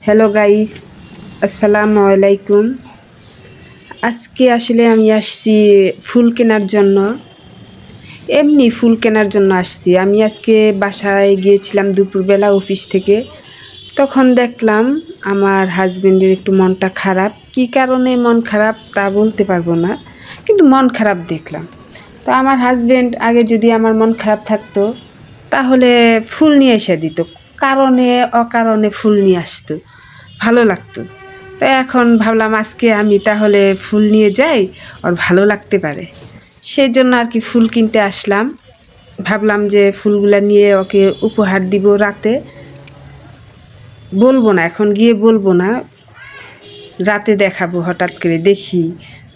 Hello guys, আসসালামু আলাইকুম। আজকে আসলে আমি আসছি ফুল কেনার জন্য। এমনি ফুল কেনার জন্য আসছি। আমি আজকে বাসায় গিয়েছিলাম দুপুরবেলা অফিস থেকে। তখন দেখলাম আমার হাজবেন্ডের একটু মনটা খারাপ। কী কারণে মন খারাপ তা বলতে পারবো না, কিন্তু মন খারাপ দেখলাম। তো আমার হাজবেন্ড আগে যদি আমার মন খারাপ থাকতো তাহলে ফুল নিয়ে এসে দিত, কারণে অকারণে ফুল নিয়ে আসতো, ভালো লাগতো। তো এখন ভাবলাম আজকে আমি তাহলে ফুল নিয়ে যাই, ওর ভালো লাগতে পারে। সেই জন্য আর কি ফুল কিনতে আসলাম। ভাবলাম যে ফুলগুলা নিয়ে ওকে উপহার দিব রাতে। বলবো না, এখন গিয়ে বলবো না, রাতে দেখাবো। হঠাৎ করে দেখি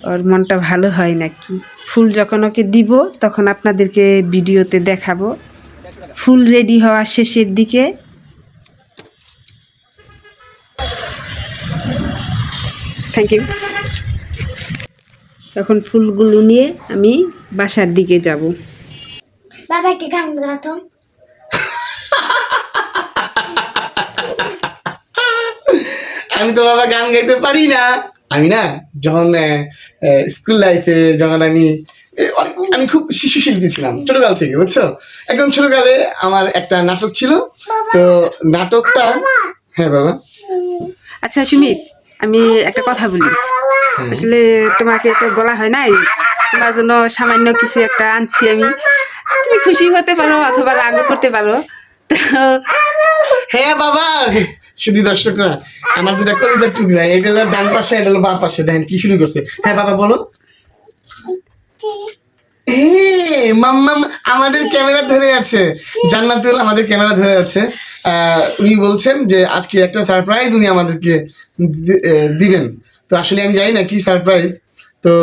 ওর মনটা ভালো হয় নাকি। ফুল যখন ওকে দিব তখন আপনাদেরকে ভিডিওতে দেখাবো। ফুল রেডি হওয়া শেষের দিকে। Thank you. এখন ফুলগুলো নিয়ে আমি বাসার দিকে যাব। বাবা একটা গান গাতো। আমি তো বাবা গান গাইতে পারি না। আমি না যখন স্কুল লাইফে যখন আমি খুব শিশু শিল্পী ছিলাম ছোটকাল থেকে, বুঝছো। একদম ছোটকালে আমার একটা নাটক ছিল। তো নাটকটা, হ্যাঁ বাবা। আচ্ছা সুমিত, আমি একটা কথা বলি। আসলে তোমাকে তো বলা হয় নাই, তোমার জন্য সামান্য কিছু একটা আনছি আমি। তুমি খুশি হতে পারো অথবা রাগও করতে পারো। তো হ্যাঁ বাবা, শুধু দর্শকরা আমার দুটা কলিজার টুক যায়, এটা হলো ডান পাশে, এটা হলো বাম পাশে। দেখেন কি শুরু করছে। হ্যাঁ বাবা বলো। মাম্মাম আমাদের ক্যামেরা ধরে আছে, জান্নাতুল আমাদের ক্যামেরা ধরে আছে। উনি বলছেন যে আজকে একটা সারপ্রাইজ উনি আমাদেরকে দিবেন। তো আসলে আমি জানি না কি সারপ্রাইজ। তো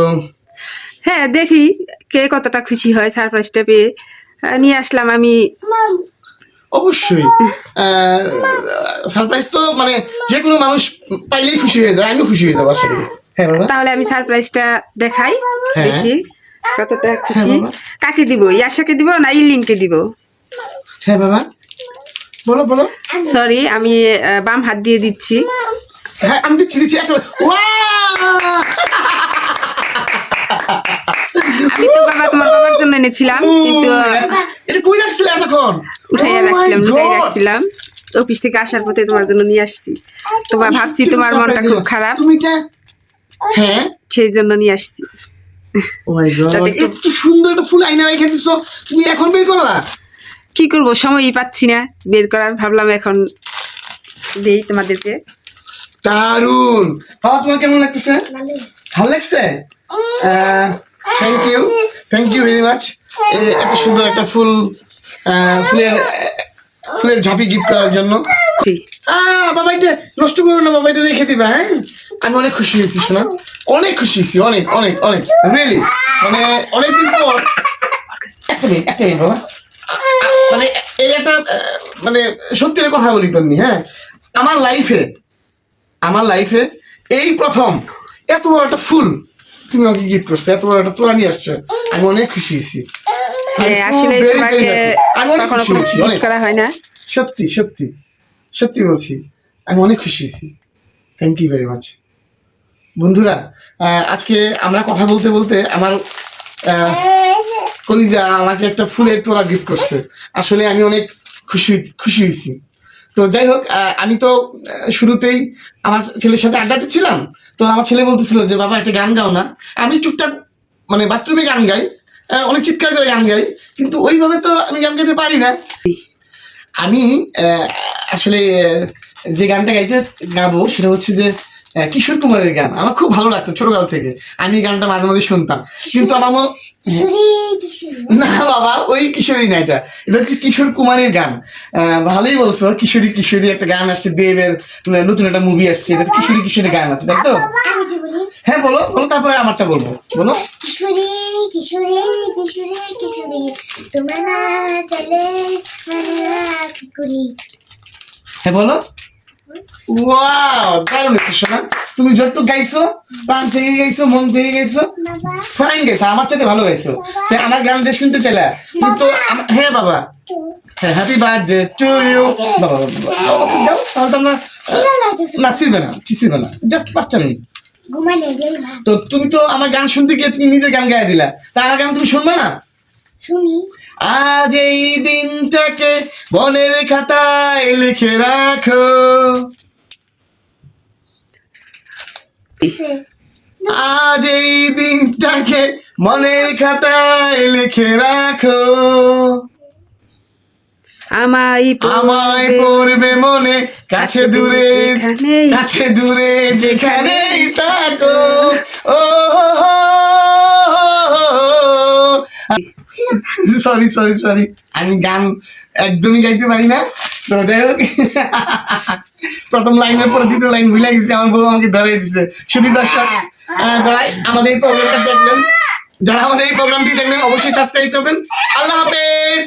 হ্যাঁ, দেখি কে কতটা খুশি হয় সারপ্রাইজটা পেয়ে। নিয়ে আসলাম আমি। অবশ্যই সারপ্রাইজ তো মানে যে কোনো মানুষ পাইলেই খুশি হয়ে যায়, আমিও খুশি হয়ে যাবো আসলে। হ্যাঁ বাবা, তাহলে আমি সারপ্রাইজটা দেখাই, হ্যাঁ। দেখি কতটা খুশি। বাবা। কাকে দিব, ইয়াশাকে দিব না ইলিনকে দিব? হ্যাঁ বাবা বলো বলো। সরি, আমি বাম হাত দিয়ে দিচ্ছি। হ্যাঁ আমি দিচ্ছি দিচ্ছি একটা। আমি তো বাবা তোমার বাবার জন্য এনেছিলাম, কিন্তু এটা কই রাখছিলে এতক্ষণ? উঠাইয়া রাখছিলাম, লুকাই রাখছিলাম। অফিস থেকে আসার পথে তোমার জন্য নিয়ে আসছি। তোমার ভাবছি তোমার মনটা খুব খারাপ, তুমি এটা, হ্যাঁ সেই জন্য নিয়ে আসছি। ও মাই গড, যাতে একটু- এত সুন্দর একটা ফুল আইনা রেখে দিছো, তুমি এখন বের করলা? কি করব, সময়ই পাচ্ছি না বের করার। ভাবলাম এখন দেই তোমাদেরকে। দারুন বাবা, তোমার কেমন লাগতেছে? ভালো লাগছে? Thank you very much. এত সুন্দর একটা ফুলের ফুলের ঝাঁপি গিফট করার জন্য। জি। বাবা এটা নষ্ট করো না বাবা, এটা রেখে দিবা। হ্যাঁ আমি অনেক খুশি হয়েছি শোনা, অনেক খুশি হয়েছি, অনেক অনেক অনেক রিয়েলি। মানে অনেকদিন পর। একটা মিনিট বাবা, মানে এই একটা মানে সত্যির কথা বলি তন্নি। হ্যাঁ আমার লাইফে এই প্রথম এত বড় একটা ফুল তুমি আমাকে গিফট করছো, এত বড় একটা তোরা নিয়ে আসছো। আমি অনেক খুশি হয়েছি। হ্যাঁ, আসলে তোমাকে আমি অনেক কখনো খুশি কোনো হয়েছি, gift অনেক করা হয় না। সত্যি সত্যি সত্যি বলছি, আমি অনেক খুশি হয়েছি। Thank you very much. বন্ধুরা, আজকে আমরা কথা বলতে বলতে আমার কলিজা আমাকে একটা ফুলের তোড়া গিফট করছে। আসলে আমি অনেক খুশি হয়েছি। তো যাই হোক, আমি তো শুরুতেই আমার ছেলের সাথে আড্ডা দিচ্ছিলাম। তো আমার ছেলে বলতেছিল যে বাবা একটা গান গাও না। আমি টুকটাক মানে বাথরুমে গান গাই, অনেক চিৎকার করে গান গাই, কিন্তু ওইভাবে তো আমি গান গাইতে পারি না। আমি আসলে যে গানটা গাবো সেটা হচ্ছে যে কিশোর কুমারের গান। আমার খুব ভালো লাগতো ছোটকাল থেকে, আমি এই গানটা মাঝে মাঝে শুনতাম। কিন্তু আমার না বাবা, ওই কিশোরী না, এটা হচ্ছে কিশোর কুমারের গান। ভালোই বলছো, কিশোরী কিশোরী একটা গান আসছে, দেবের নতুন একটা মুভি আসছে, এটা কিশোরী কিশোরী গান আছে, তাই তো? হ্যাঁ বলো বলো, তারপরে আমারটা বলবো, বলো। কিশোরী কিশোরী কিশোরী কিশোরী তোমার না চলে কি করি। হ্যাঁ বলো। ওয়াও, দারুণ হচ্ছে শোনা। তুমি যতটুকু গাইছো, প্রাণ থেকে গাইছো, মন থেকে গাইছো, ফাইন গাইছো, আমার চাইতে ভালো গাইছো। তাই আমার গান যে শুনতে চাইলা, কিন্তু হ্যাঁ বাবা, হ্যাপি বার্থডে টু ইউ। বাবা যাও তাহলে তো আমরা না ছিড়বে না ছিড়বে না, জাস্ট 5টা মিনিট। ঘুমাইলে গেলি না তো তুমি তো আমার গান শুনতে গিয়ে তুমি নিজে গান গায়ে দিলা, তা আমার গান তুমি শুনবে না? শুনি আজ এই দিনটাকে মনের খাতায় লিখে রাখো, আজ এই দিনটাকে মনের খাতায় লিখে রাখো, আমায় আমায় পড়বে মনে কাছে দূরে, কাছে দূরে যেখানেই থাকো। ও সরি সরি সরি, আমি গান একদমই গাইতে পারি না। তো যাই হোক, প্রথম লাইনের পরে দ্বিতীয় লাইন ভুলে গেছি, আমার বউ আমাকে ধরে দিচ্ছে। শুধু দর্শক যারা আমাদের এই প্রোগ্রামটা দেখবেন, যারা আমাদের এই প্রোগ্রামটি দেখবেন অবশ্যই সাবস্ক্রাইব করবেন। আল্লাহ হাফেজ।